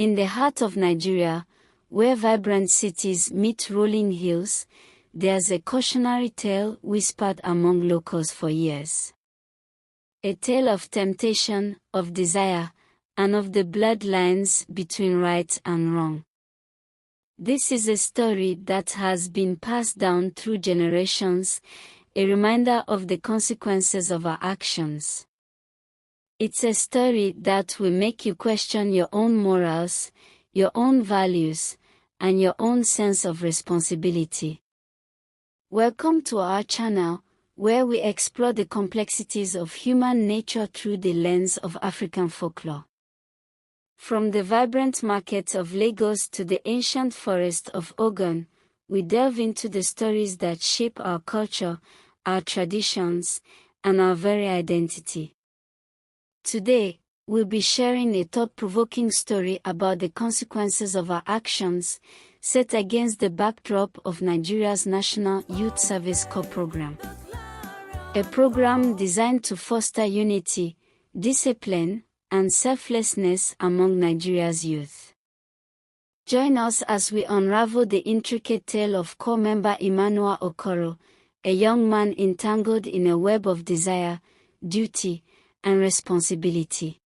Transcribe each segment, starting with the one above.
In the heart of Nigeria, where vibrant cities meet rolling hills, there's a cautionary tale whispered among locals for years. A tale of temptation, of desire, and of the bloodlines between right and wrong. This is a story that has been passed down through generations, a reminder of the consequences of our actions. It's a story that will make you question your own morals, your own values, and your own sense of responsibility. Welcome to our channel, where we explore the complexities of human nature through the lens of African folklore. From the vibrant markets of Lagos to the ancient forest of Ogun, we delve into the stories that shape our culture, our traditions, and our very identity. Today, we'll be sharing a thought-provoking story about the consequences of our actions, set against the backdrop of Nigeria's National Youth Service Corps program. A program designed to foster unity, discipline, and selflessness among Nigeria's youth. Join us as we unravel the intricate tale of Corps member Emmanuel Okoro, a young man entangled in a web of desire, duty, and responsibility.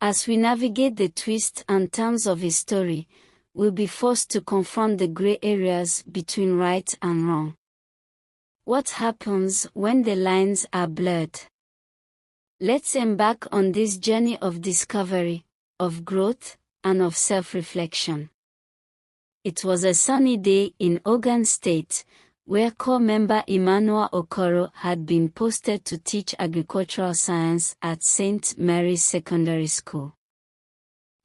As we navigate the twists and turns of his story, we'll be forced to confront the gray areas between right and wrong. What happens when the lines are blurred? Let's embark on this journey of discovery, of growth, and of self-reflection. It was a sunny day in Ogun State, where Corps member Emmanuel Okoro had been posted to teach agricultural science at St. Mary's Secondary School.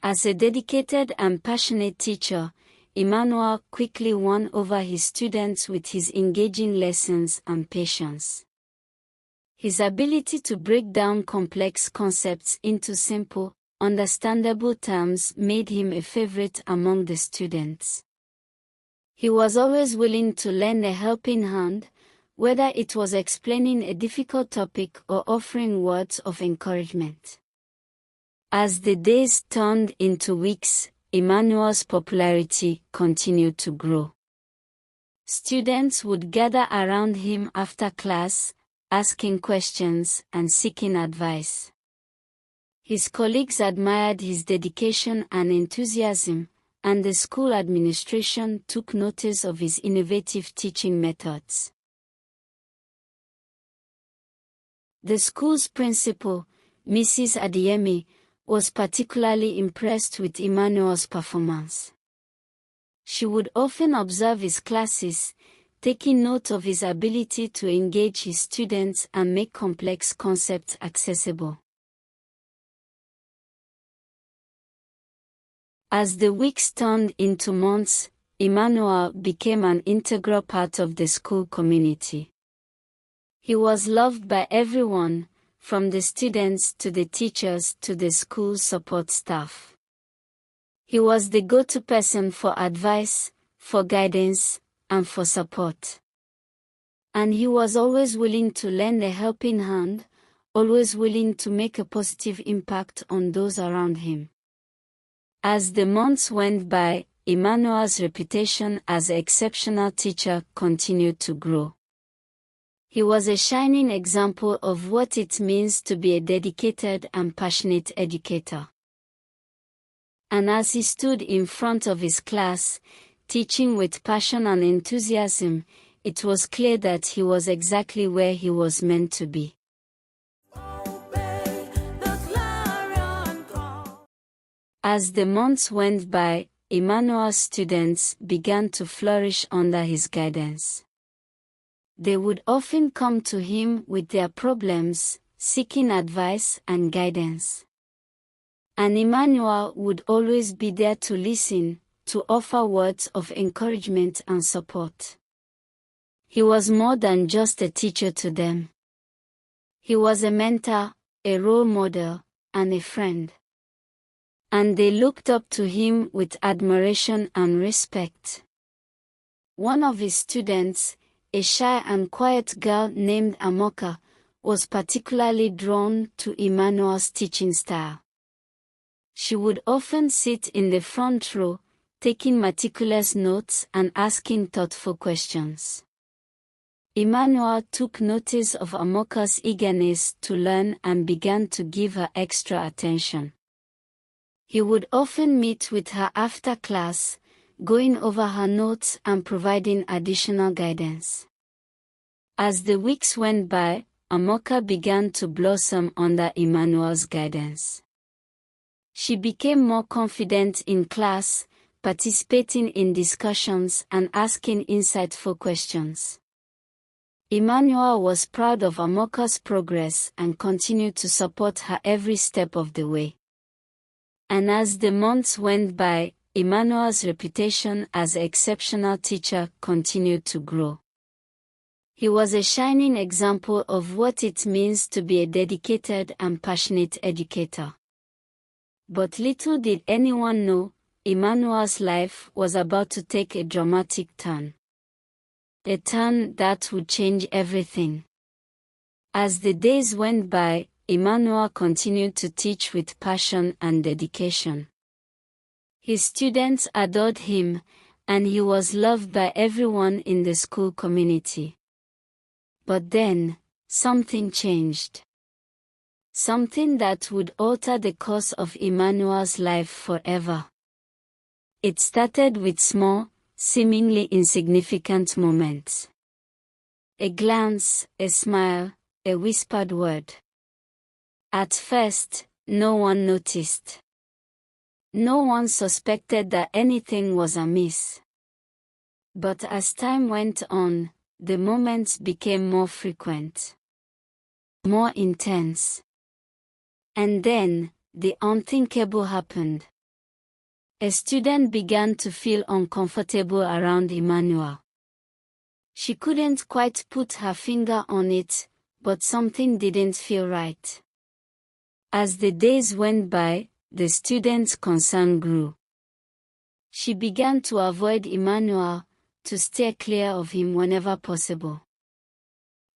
As a dedicated and passionate teacher, Emmanuel quickly won over his students with his engaging lessons and patience. His ability to break down complex concepts into simple, understandable terms made him a favorite among the students. He was always willing to lend a helping hand, whether it was explaining a difficult topic or offering words of encouragement. As the days turned into weeks, Emmanuel's popularity continued to grow. Students would gather around him after class, asking questions and seeking advice. His colleagues admired his dedication and enthusiasm, and the school administration took notice of his innovative teaching methods. The school's principal, Mrs. Adeyemi, was particularly impressed with Emmanuel's performance. She would often observe his classes, taking note of his ability to engage his students and make complex concepts accessible. As the weeks turned into months, Emmanuel became an integral part of the school community. He was loved by everyone, from the students to the teachers to the school support staff. He was the go-to person for advice, for guidance, and for support. And he was always willing to lend a helping hand, always willing to make a positive impact on those around him. As the months went by, Emmanuel's reputation as an exceptional teacher continued to grow. He was a shining example of what it means to be a dedicated and passionate educator. And as he stood in front of his class, teaching with passion and enthusiasm, it was clear that he was exactly where he was meant to be. As the months went by, Emmanuel's students began to flourish under his guidance. They would often come to him with their problems, seeking advice and guidance. And Emmanuel would always be there to listen, to offer words of encouragement and support. He was more than just a teacher to them. He was a mentor, a role model, and a friend. And they looked up to him with admiration and respect. One of his students, a shy and quiet girl named Amaka, was particularly drawn to Emmanuel's teaching style. She would often sit in the front row, taking meticulous notes and asking thoughtful questions. Emmanuel took notice of Amaka's eagerness to learn and began to give her extra attention. He would often meet with her after class, going over her notes and providing additional guidance. As the weeks went by, Amaka began to blossom under Emmanuel's guidance. She became more confident in class, participating in discussions and asking insightful questions. Emmanuel was proud of Amaka's progress and continued to support her every step of the way. And as the months went by, Emmanuel's reputation as an exceptional teacher continued to grow. He was a shining example of what it means to be a dedicated and passionate educator. But little did anyone know, Emmanuel's life was about to take a dramatic turn. A turn that would change everything. As the days went by, Emmanuel continued to teach with passion and dedication. His students adored him, and he was loved by everyone in the school community. But then, something changed. Something that would alter the course of Emmanuel's life forever. It started with small, seemingly insignificant moments. A glance, a smile, a whispered word. At first, no one noticed. No one suspected that anything was amiss. But as time went on, the moments became more frequent, more intense. And then, the unthinkable happened. A student began to feel uncomfortable around Emmanuel. She couldn't quite put her finger on it, but something didn't feel right. As the days went by, the student's concern grew. She began to avoid Emmanuel, to steer clear of him whenever possible.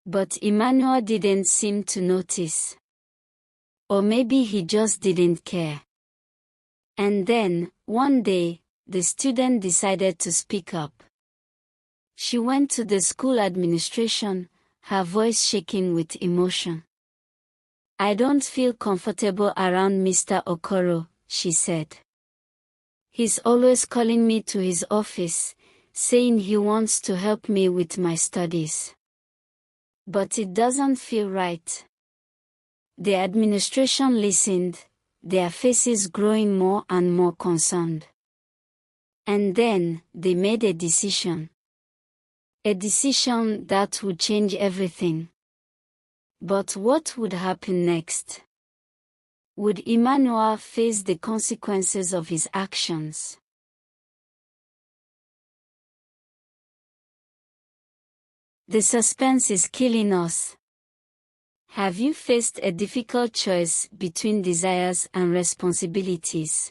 But Emmanuel didn't seem to notice. Or maybe he just didn't care. And then, one day, the student decided to speak up. She went to the school administration, her voice shaking with emotion. "I don't feel comfortable around Mr. Okoro," she said. "He's always calling me to his office, saying he wants to help me with my studies. But it doesn't feel right." The administration listened, their faces growing more and more concerned. And then, they made a decision. A decision that would change everything. But what would happen next? Would Emmanuel face the consequences of his actions? The suspense is killing us. Have you faced a difficult choice between desires and responsibilities?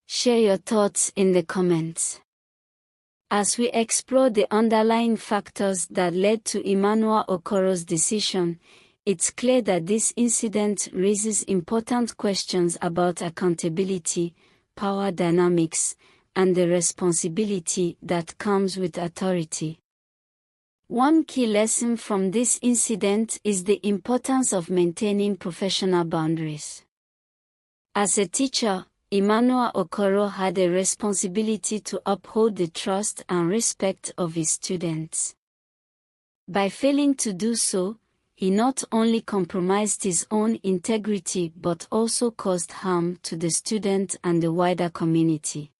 Share your thoughts in the comments. As we explore the underlying factors that led to Emmanuel Okoro's decision, it's clear that this incident raises important questions about accountability, power dynamics, and the responsibility that comes with authority. One key lesson from this incident is the importance of maintaining professional boundaries. As a teacher, Emmanuel Okoro had a responsibility to uphold the trust and respect of his students. By failing to do so, he not only compromised his own integrity but also caused harm to the student and the wider community.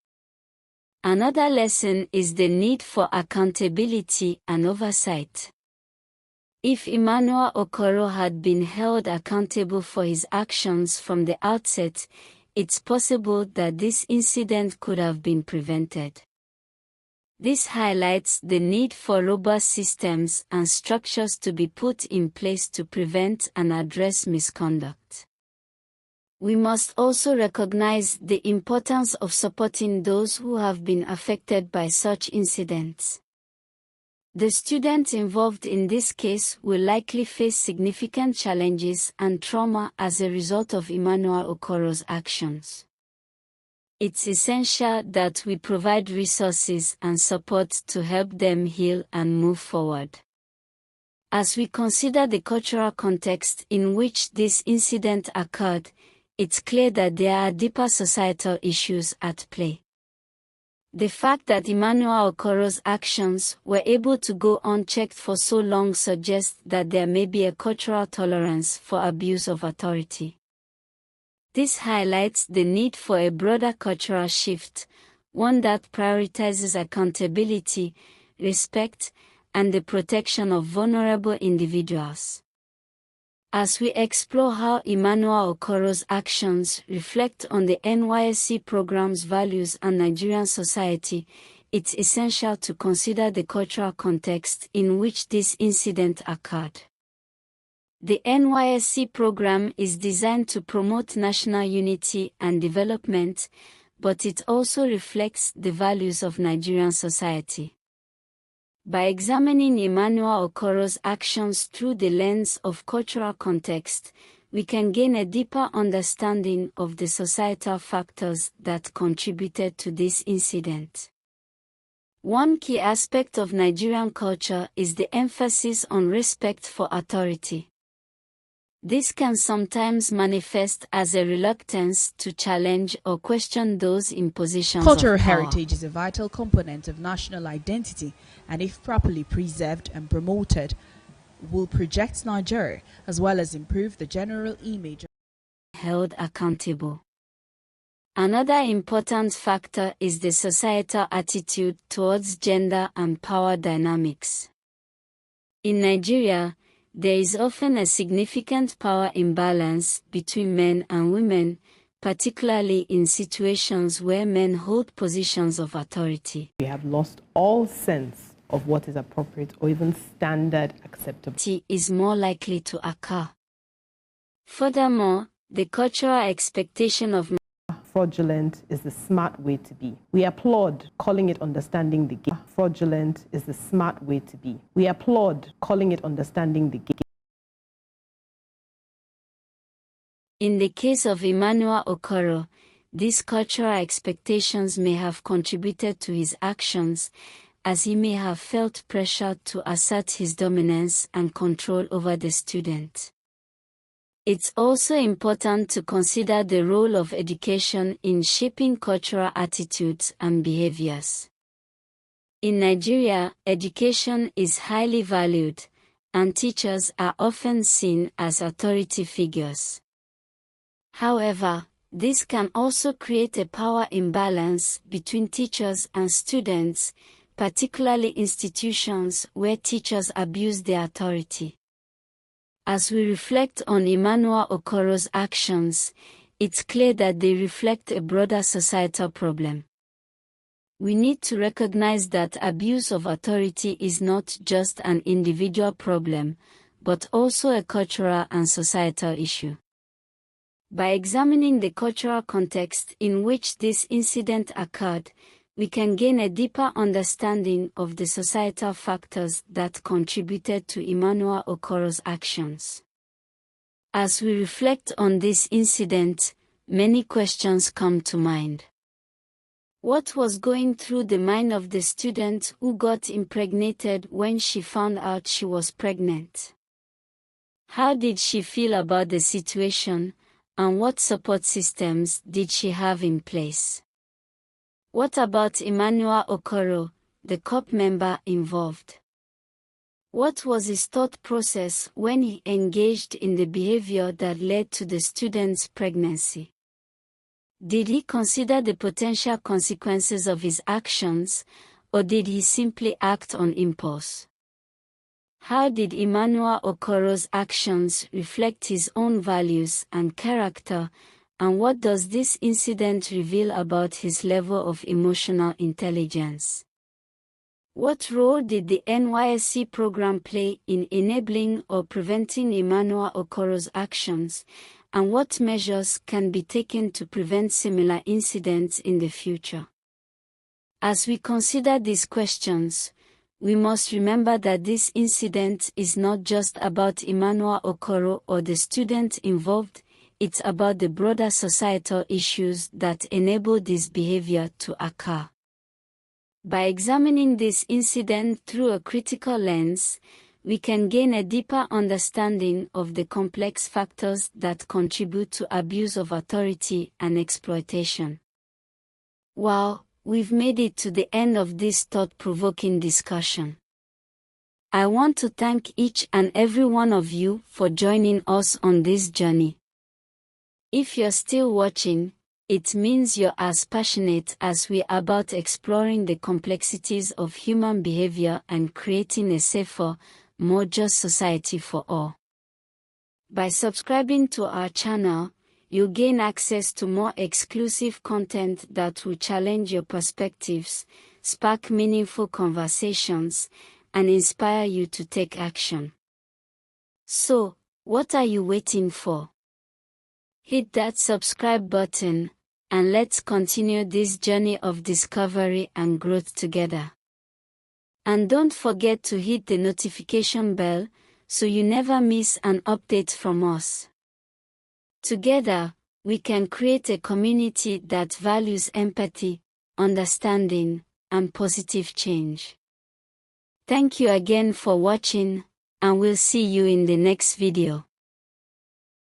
Another lesson is the need for accountability and oversight. If Emmanuel Okoro had been held accountable for his actions from the outset, it's possible that this incident could have been prevented. This highlights the need for robust systems and structures to be put in place to prevent and address misconduct. We must also recognize the importance of supporting those who have been affected by such incidents. The student involved in this case will likely face significant challenges and trauma as a result of Emmanuel Okoro's actions. It's essential that we provide resources and support to help them heal and move forward. As we consider the cultural context in which this incident occurred, it's clear that there are deeper societal issues at play. The fact that Emmanuel Okoro's actions were able to go unchecked for so long suggests that there may be a cultural tolerance for abuse of authority. This highlights the need for a broader cultural shift, one that prioritizes accountability, respect, and the protection of vulnerable individuals. As we explore how Emmanuel Okoro's actions reflect on the NYSC program's values and Nigerian society, it's essential to consider the cultural context in which this incident occurred. The NYSC program is designed to promote national unity and development, but it also reflects the values of Nigerian society. By examining Emmanuel Okoro's actions through the lens of cultural context, we can gain a deeper understanding of the societal factors that contributed to this incident. One key aspect of Nigerian culture is the emphasis on respect for authority. This can sometimes manifest as a reluctance to challenge or question those in positions of power. Cultural heritage is a vital component of national identity, and if properly preserved and promoted, will project Nigeria as well as improve the general image. Held accountable. Another important factor is the societal attitude towards gender and power dynamics. In Nigeria, there is often a significant power imbalance between men and women, particularly in situations where men hold positions of authority. We have lost all sense of what is appropriate or even standard acceptable. Is more likely to occur. Furthermore, the cultural expectation of fraudulent is the smart way to be. We applaud calling it understanding the game. Fraudulent is the smart way to be. We applaud calling it understanding the game. In the case of Emmanuel Okoro, these cultural expectations may have contributed to his actions, as he may have felt pressure to assert his dominance and control over the student. It's also important to consider the role of education in shaping cultural attitudes and behaviors. In Nigeria, education is highly valued, and teachers are often seen as authority figures. However, this can also create a power imbalance between teachers and students, particularly institutions where teachers abuse their authority. As we reflect on Emmanuel Okoro's actions, it's clear that they reflect a broader societal problem. We need to recognize that abuse of authority is not just an individual problem, but also a cultural and societal issue. By examining the cultural context in which this incident occurred, we can gain a deeper understanding of the societal factors that contributed to Emmanuel Okoro's actions. As we reflect on this incident, many questions come to mind. What was going through the mind of the student who got impregnated when she found out she was pregnant? How did she feel about the situation, and what support systems did she have in place? What about Emmanuel Okoro, the COP member involved? What was his thought process when he engaged in the behavior that led to the student's pregnancy? Did he consider the potential consequences of his actions, or did he simply act on impulse? How did Emmanuel Okoro's actions reflect his own values and character, and what does this incident reveal about his level of emotional intelligence? What role did the NYSC program play in enabling or preventing Emmanuel Okoro's actions, and what measures can be taken to prevent similar incidents in the future? As we consider these questions, we must remember that this incident is not just about Emmanuel Okoro or the student involved, it's about the broader societal issues that enable this behavior to occur. By examining this incident through a critical lens, we can gain a deeper understanding of the complex factors that contribute to abuse of authority and exploitation. Wow, we've made it to the end of this thought-provoking discussion. I want to thank each and every one of you for joining us on this journey. If you're still watching, it means you're as passionate as we are about exploring the complexities of human behavior and creating a safer, more just society for all. By subscribing to our channel, you'll gain access to more exclusive content that will challenge your perspectives, spark meaningful conversations, and inspire you to take action. So, what are you waiting for? Hit that subscribe button, and let's continue this journey of discovery and growth together. And don't forget to hit the notification bell so you never miss an update from us. Together, we can create a community that values empathy, understanding, and positive change. Thank you again for watching, and we'll see you in the next video.